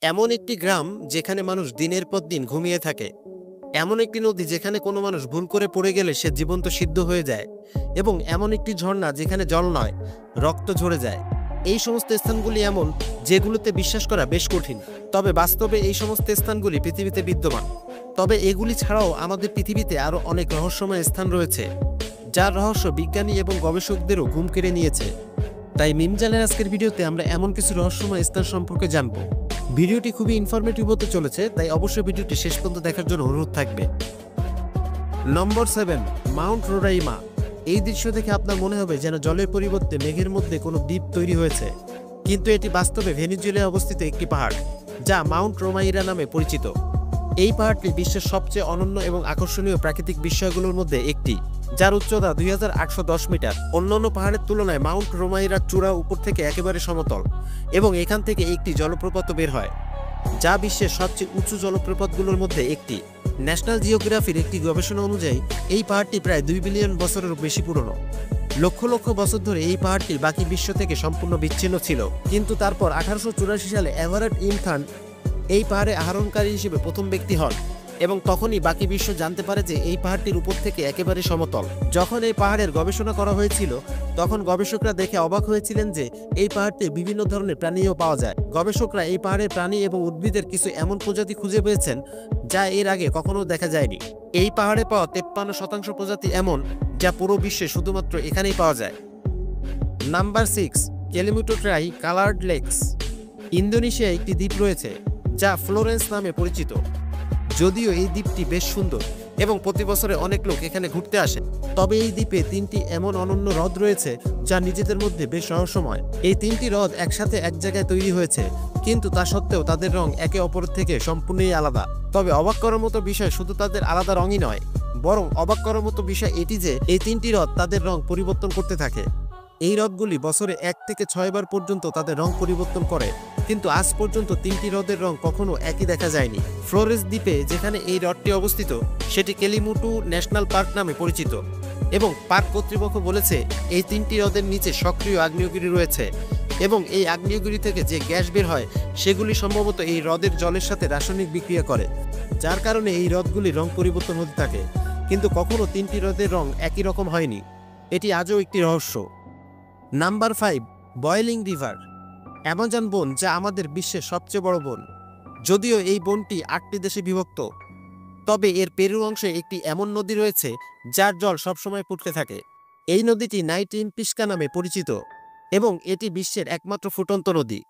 এমন একটি গ্রাম যেখানে মানুষ দিনের পর দিন ঘুমিয়ে থাকে, এমন একটি নদী যেখানে কোনো মানুষ ভুল করে পড়ে গেলে সে জীবন্ত সিদ্ধ হয়ে যায়, এবং এমন একটি ঝর্ণা যেখানে জল নয়, রক্ত ঝরে যায়। এই সমস্ত স্থানগুলি এমন যেগুলোতে বিশ্বাস করা বেশ কঠিন, তবে বাস্তবে এই সমস্ত স্থানগুলি পৃথিবীতে বিদ্যমান। তবে এগুলি ছাড়াও আমাদের পৃথিবীতে আরও অনেক রহস্যময় স্থান রয়েছে, যার রহস্য বিজ্ঞানী এবং গবেষকদেরও ঘুম কেড়ে নিয়েছে। তাই মিমজালের আজকের ভিডিওতে আমরা এমন কিছু রহস্যময় স্থান সম্পর্কে জানব। ভিডিওটি খুবই ইনফরমেটিভ হতে চলেছে, তাই অবশ্যই ভিডিওটি শেষ পর্যন্ত দেখার জন্য অনুরোধ থাকবে। নম্বর 7, মাউন্ট রোরাইমা। এই দৃশ্য দেখে আপনার মনে হবে যেন জলের পরিবর্তে মেঘের মধ্যে কোনো দ্বীপ তৈরি হয়েছে, কিন্তু এটি বাস্তবে ভেনেজুয়েলায় অবস্থিত একটি পাহাড়, যা মাউন্ট রোমাইরা নামে পরিচিত। এই পাহাড়টি বিশ্বের সবচেয়ে অনন্য এবং আকর্ষণীয় প্রাকৃতিক বিস্ময়গুলোর মধ্যে একটি, যার উচ্চতা 2810 মিটার। অন্যান্য পাহাড়ের তুলনায় মাউন্ট রোমাইরার চূড়া উপর থেকে একেবারে সমতল, এবং এখান থেকে একটি জলপ্রপাত বের হয়, যা বিশ্বের সবচেয়ে উঁচু জলপ্রপাতগুলোর মধ্যে একটি। ন্যাশনাল জিওগ্রাফির একটি গবেষণা অনুযায়ী এই পাহাড়টি প্রায় 2 বিলিয়ন বছরের বেশি পুরনো। লক্ষ লক্ষ বছর ধরে এই পাহাড়টি বাকি বিশ্ব থেকে সম্পূর্ণ বিচ্ছিন্ন ছিল, কিন্তু তারপর 1884 সালে এভারেট ইনথান এই পাহাড়ে আরোহণকারী হিসেবে প্রথম ব্যক্তি হন, এবং তখনই বাকি বিশ্ব জানতে পারে যে এই পাহাড়টির উপর থেকে একেবারে সমতল। যখন এই পাহাড়ের গবেষণা করা হয়েছিল, তখন গবেষকরা দেখে অবাক হয়েছিলেন যে এই পাহাড়টি বিভিন্ন ধরনের প্রাণীও পাওয়া যায়। গবেষকরা এই পাহাড়ের প্রাণী এবং উদ্ভিদের কিছু এমন প্রজাতি খুঁজে পেয়েছেন যা এর আগে কখনো দেখা যায়নি। এই পাহাড়ে পাওয়া 53% প্রজাতি এমন যা পুরো বিশ্বে শুধুমাত্র এখানেই পাওয়া যায়। Number 6, Kelimutu tri coloured lakes. ইন্দোনেশিয়ায় একটি দ্বীপ রয়েছে যা ফ্লোরেন্স নামে পরিচিত। যদিও এই দ্বীপটি বেশ সুন্দর এবং প্রতি বছরে অনেক লোক এখানে ঘুরতে আসে, তবে এই দ্বীপে 3টি এমন অনন্য হ্রদ রয়েছে যা নিজেদের মধ্যে বেশ রহস্যময়। এই 3টি হ্রদ একসাথে এক জায়গায় তৈরি হয়েছে, কিন্তু তা সত্ত্বেও তাদের রং একে অপরের থেকে সম্পূর্ণই আলাদা। তবে অবাক করার মতো বিষয় শুধু তাদের আলাদা রঙই নয়, বরং অবাক করার মতো বিষয় এটি যে এই 3টি হ্রদ তাদের রং পরিবর্তন করতে থাকে। এই হ্রদগুলি বছরে 1 থেকে 6 বার পর্যন্ত তাদের রং পরিবর্তন করে, কিন্তু আজ পর্যন্ত 3টি হ্রদের রং কখনো একই দেখা যায়নি। ফ্লোরেস দ্বীপে যেখানে এই হ্রদটি অবস্থিত সেটি কেলিমুটু ন্যাশনাল পার্ক নামে পরিচিত, এবং পার্ক কর্তৃপক্ষ বলেছে এই 3টি হ্রদের নিচে সক্রিয় আগ্নেয়গিরি রয়েছে, এবং এই আগ্নেয়গিরি থেকে যে গ্যাস বের হয় সেগুলি সম্ভবত এই হ্রদের জলের সাথে রাসায়নিক বিক্রিয়া করে, যার কারণে এই হ্রদগুলি রং পরিবর্তন হতে থাকে, কিন্তু কখনো 3টি হ্রদের রং একই রকম হয়নি। এটি আজও একটি রহস্য। Number 5, boiling river. অ্যামাজন বন, যা আমাদের বিশ্বের সবচেয়ে বড় বন। যদিও এই বনটি 8টি দেশে বিভক্ত, তবে এর পেরু অংশে একটি এমন নদী রয়েছে যার জল সবসময় ফুটতে থাকে। এই নদীটি নাইট ইম্পিস্কা নামে পরিচিত, এবং এটি বিশ্বের একমাত্র ফুটন্ত নদী।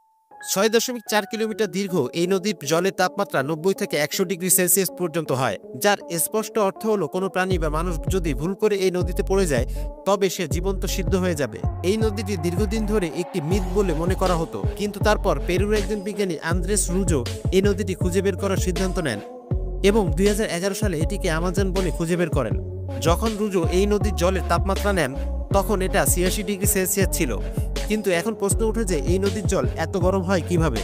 6.4 কিলোমিটার দীর্ঘ এই নদীর জলের তাপমাত্রা 90 থেকে 100 ডিগ্রি সেলসিয়াস পর্যন্ত হয়, যার স্পষ্ট অর্থ হলো কোনো প্রাণী বা মানুষ যদি ভুল করে এই নদীতে পড়ে যায় তবে সে জীবন্ত সিদ্ধ হয়ে যাবে। এই নদীটি দীর্ঘদিন ধরে একটি মিথ বলে মনে করা হতো, কিন্তু তারপর পেরুর একজন বিজ্ঞানী আন্দ্রেস রুজো এই নদীটি খুঁজে বের করার সিদ্ধান্ত নেন, এবং 2011 সালে এটিকে আমাজন বনে খুঁজে বের করেন। যখন রুজো এই নদীর জলের তাপমাত্রা নেন তখন এটা 86 ডিগ্রি সেলসিয়াস ছিল, কিন্তু এখন প্রশ্ন ওঠে যে এই নদীর জল এত গরম হয় কিভাবে।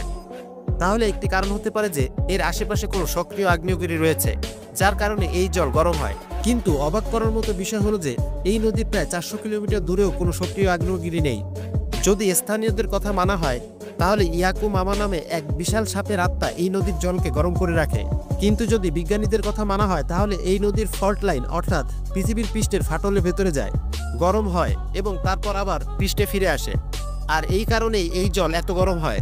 তাহলে একটি কারণ হতে পারে যে এর আশেপাশে কোনো সক্রিয় আগ্নেয়গিরি রয়েছে, যার কারণে এই জল গরম হয়। কিন্তু অবাক করার মতো বিষয় হলো যে এই নদীর প্রায় 400 কিলোমিটার দূরেও কোনো সক্রিয় আগ্নেয়গিরি নেই। যদি স্থানীয়দের কথা মানা হয়, তাহলে ইয়াকু মামা নামে এক বিশাল সাপের আত্মা এই নদীর জলকে গরম করে রাখে। কিন্তু যদি বিজ্ঞানীদের কথা মানা হয়, তাহলে এই নদীর ফল্ট লাইন, অর্থাৎ পৃথিবীর পৃষ্ঠের ফাটলের ভেতরে যায়, গরম হয় এবং তারপর আবার পৃষ্ঠে ফিরে আসে, আর এই কারণেই এই জল এত গরম হয়।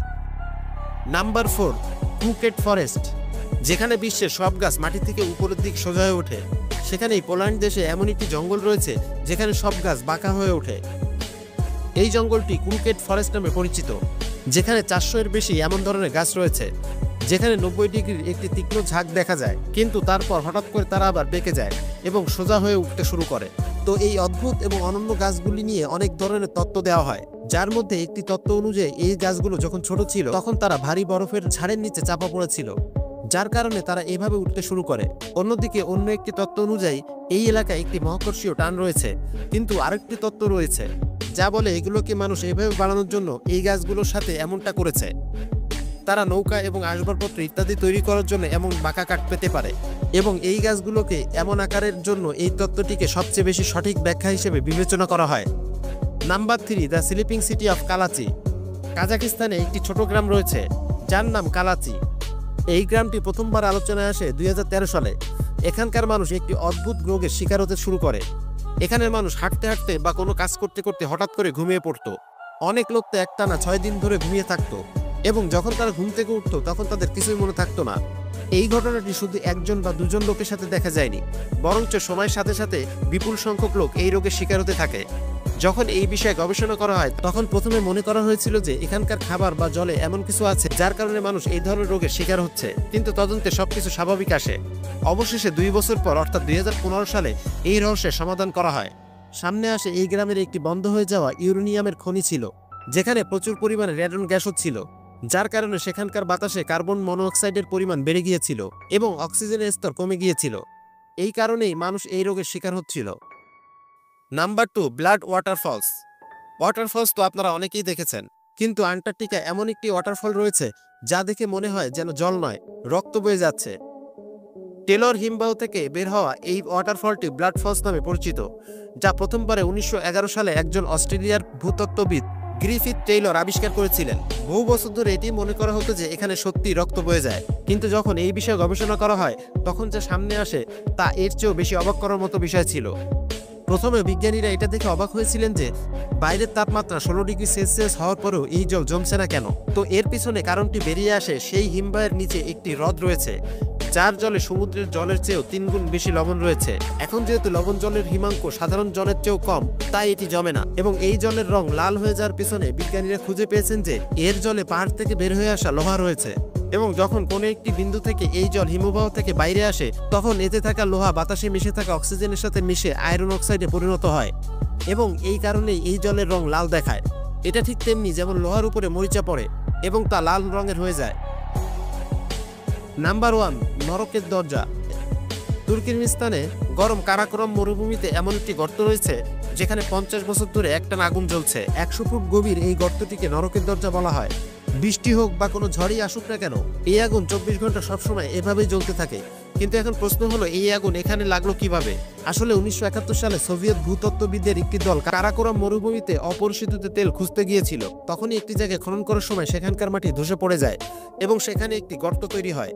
Number 4, Phuket forest. যেখানে বিশ্বের সব গাছ মাটি থেকে উপরের দিক সোজা হয়ে ওঠে, সেখানেই পোল্যান্ড দেশে এমন একটি জঙ্গল রয়েছে যেখানে সব গাছ বাঁকা হয়ে ওঠে। এই জঙ্গলটি ক্রুকেট ফরেস্ট নামে পরিচিত, যেখানে 400-এর বেশি এমন ধরনের গাছ রয়েছে যেখানে 90 ডিগ্রির একটি তীক্ষ্ণ ঝাঁক দেখা যায়, কিন্তু তারপর হঠাৎ করে তারা আবার বেঁকে যায় এবং সোজা হয়ে উঠতে শুরু করে। তো এই অদ্ভুত এবং অনন্য গাছগুলি নিয়ে অনেক ধরনের তত্ত্ব দেওয়া হয়, যার মধ্যে একটি তত্ত্ব অনুযায়ী এই গাছগুলো যখন ছোট ছিল তখন তারা ভারী বরফের ঝাড়ের নিচে চাপা পড়েছিল, যার কারণে তারা এভাবে উঠতে শুরু করে। অন্যদিকে অন্য একটি তত্ত্ব অনুযায়ী এই এলাকায় একটি মহাকর্ষীয় টান রয়েছে, কিন্তু আরেকটি তত্ত্ব রয়েছে যা বলে এগুলোকে মানুষ এভাবে বানানোর জন্য এই গাছগুলোর সাথে এমনটা করেছে। তারা নৌকা এবং আসবাবপত্র ইত্যাদি তৈরি করার জন্য এমন বাঁকা কাঠ পেতে পারে, এবং এই গাছগুলোকে এমন আকারের জন্য এই তত্ত্বটিকে সবচেয়ে বেশি সঠিক ব্যাখ্যা হিসেবে বিবেচনা করা হয়। Number 3, the sleeping city of Kalachi. কাজাকিস্তানে একটি ছোট গ্রাম রয়েছে যার নাম কালাচি। এই গ্রামটি প্রথমবার আলোচনায় আসে 2013 সালে। এখানকার মানুষ একটি অদ্ভুত রোগের শিকার হতে শুরু করে। এখানের মানুষ হাঁটতে হাঁটতে বা কোনো কাজ করতে করতে হঠাৎ করে ঘুমিয়ে পড়তো। অনেক লোক তো একটানা 6 দিন ধরে ঘুমিয়ে থাকতো এবং যখন তারা ঘুম থেকে উঠতো তখন তাদের কিছুই মনে থাকতো না। এই ঘটনাটি শুধু একজন বা দুজন লোকের সাথে দেখা যায়নি, বরঞ্চ সময়ের সাথে সাথে বিপুল সংখ্যক লোক এই রোগের শিকার হতে থাকে। যখন এই বিষয়ে গবেষণা করা হয় তখন প্রথমে মনে করা হয়েছিল যে এখানকার খাবার বা জলে এমন কিছু আছে যার কারণে মানুষ এই ধরনের রোগের শিকার হচ্ছে, কিন্তু তদন্তে সবকিছু স্বাভাবিক আসে। অবশেষে 2 বছর পর অর্থাৎ 2015 সালে এই রহস্যের সমাধান করা হয়। সামনে আসে এই গ্রামের একটি বন্ধ হয়ে যাওয়া ইউরেনিয়ামের খনি ছিল, যেখানে প্রচুর পরিমাণে রেডন গ্যাসও ছিল, যার কারণে সেখানকার বাতাসে কার্বন মনোঅক্সাইডের পরিমাণ বেড়ে গিয়েছিল এবং অক্সিজেনের স্তর কমে গিয়েছিল। এই কারণেই মানুষ এই রোগের শিকার হচ্ছিল। Number 2, blood waterfalls. ওয়াটারফলস তো আপনারা অনেকেই দেখেছেন, কিন্তু আন্টার্কটিকায় এমন একটি ওয়াটারফল রয়েছে যা দেখে মনে হয় যেন জল নয়, রক্ত বয়ে যাচ্ছে। টেলর হিমবাহ থেকে বের হওয়া এই ওয়াটারফলটি ব্লাড ফলস নামে পরিচিত, যা প্রথমবারে 1911 সালে একজন অস্ট্রেলিয়ার ভূতত্ত্ববিদ গ্রিফিথ টেইলর আবিষ্কার করেছিলেন। বহু বছর ধরে এটি মনে করা হতো যে এখানে সত্যি রক্ত বয়ে যায়, কিন্তু যখন এই বিষয়ে গবেষণা করা হয় তখন যা সামনে আসে তা এর চেয়েও বেশি অবাক করার মতো বিষয় ছিল। প্রথমে বিজ্ঞানীরা এটা দেখে অবাক হয়েছিলেন যে বাইরের তাপমাত্রা 16 ডিগ্রি সেলসিয়াস হওয়ার পরেও এই জল জমছে না কেন। তো এর পিছনে কারণটি বেরিয়ে আসে সেই হিমবাহের নিচে একটি হ্রদ রয়েছে, যার জলে সমুদ্রের জলের চেয়েও 3 গুণ বেশি লবণ রয়েছে। এখন যেহেতু লবণ জলের হিমাঙ্ক সাধারণ জলের চেয়েও কম, তাই এটি জমে না এবং এই জলের রং লাল হয়ে যাওয়ার পিছনে বিজ্ঞানীরা খুঁজে পেয়েছেন যে এর জলে পাহাড় থেকে বের হয়ে আসা লোহা রয়েছে এবং যখন কোনো একটি বিন্দু থেকে এই জল হিমবাহ থেকে বাইরে আসে তখন এতে থাকা লোহা বাতাসে মিশে থাকা অক্সিজেনের সাথে মিশে আয়রন অক্সাইডে পরিণত হয় এবং এই কারণেই এই জলের রং লাল দেখায়। এটা ঠিক তেমনি যেমন লোহার উপরে মরিচা পড়ে এবং তা লাল রঙের হয়ে যায়। নাম্বার 1, নরকের দরজা। তুর্কমেনিস্তানে গরম কারাকোরাম মরুভূমিতে এমন একটি গর্ত রয়েছে যেখানে 50 বছর ধরে একটানা আগুন জ্বলছে। 100 ফুট গভীর এই গর্তটিকে নরকের দরজা বলা হয়। বৃষ্টি হোক বা কোনো ঝড়ই আসুক না কেন, এই আগুন 24 ঘন্টা সবসময় এভাবেই জ্বলতে থাকে। কিন্তু এখন প্রশ্ন হলো, এই আগুন এখানে লাগলো কিভাবে? আসলে 1971 সালে সোভিয়েত ভূতত্ত্ববিদদের একটি দল কারাকোরাম মরুভূমিতে অপরিশোধিত তেল খুঁজতে গিয়েছিল। তখনই একটি জায়গায় খনন করার সময় সেখানকার মাটি ধসে পড়ে যায় এবং সেখানে একটি গর্ত তৈরি হয়।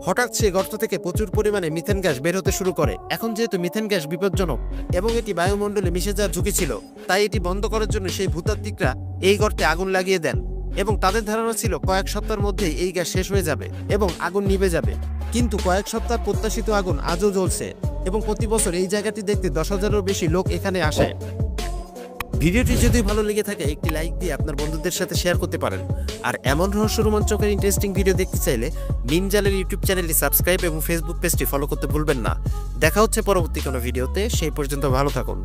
হঠাৎ সেই গর্ত থেকে প্রচুর পরিমাণে মিথেন গ্যাস বের হতে শুরু করে। এখন যেহেতু মিথেন গ্যাস বিপজ্জনক এবং এটি বায়ুমণ্ডলে মিশে যাওয়ার ঝুঁকি ছিল, তাই এটি বন্ধ করার জন্য সেই ভূতাত্ত্বিকরা এই গর্তে আগুন লাগিয়ে দেন এবং তাদের ধারণা ছিল কয়েক সপ্তাহের মধ্যেই এই গ্যাস শেষ হয়ে যাবে এবং আগুন নিভে যাবে। কিন্তু কয়েক সপ্তাহ প্রত্যাশিত আগুন আজও জ্বলছে এবং প্রতি বছর এই জায়গাটি দেখতে 10,000-এরও বেশি লোক এখানে আসে। ভিডিওটি যদি ভালো লেগে থাকে একটি লাইক দিয়ে আপনার বন্ধুদের সাথে শেয়ার করতে পারেন। আর এমন রহস্য রোমাঞ্চকর ইন্টারেস্টিং ভিডিও দেখতে চাইলে মিমজালের ইউটিউব চ্যানেলটি সাবস্ক্রাইব এবং ফেসবুক পেজটি ফলো করতে ভুলবেন না। দেখা হচ্ছে পরবর্তী কোনো ভিডিওতে, সেই পর্যন্ত ভালো থাকুন।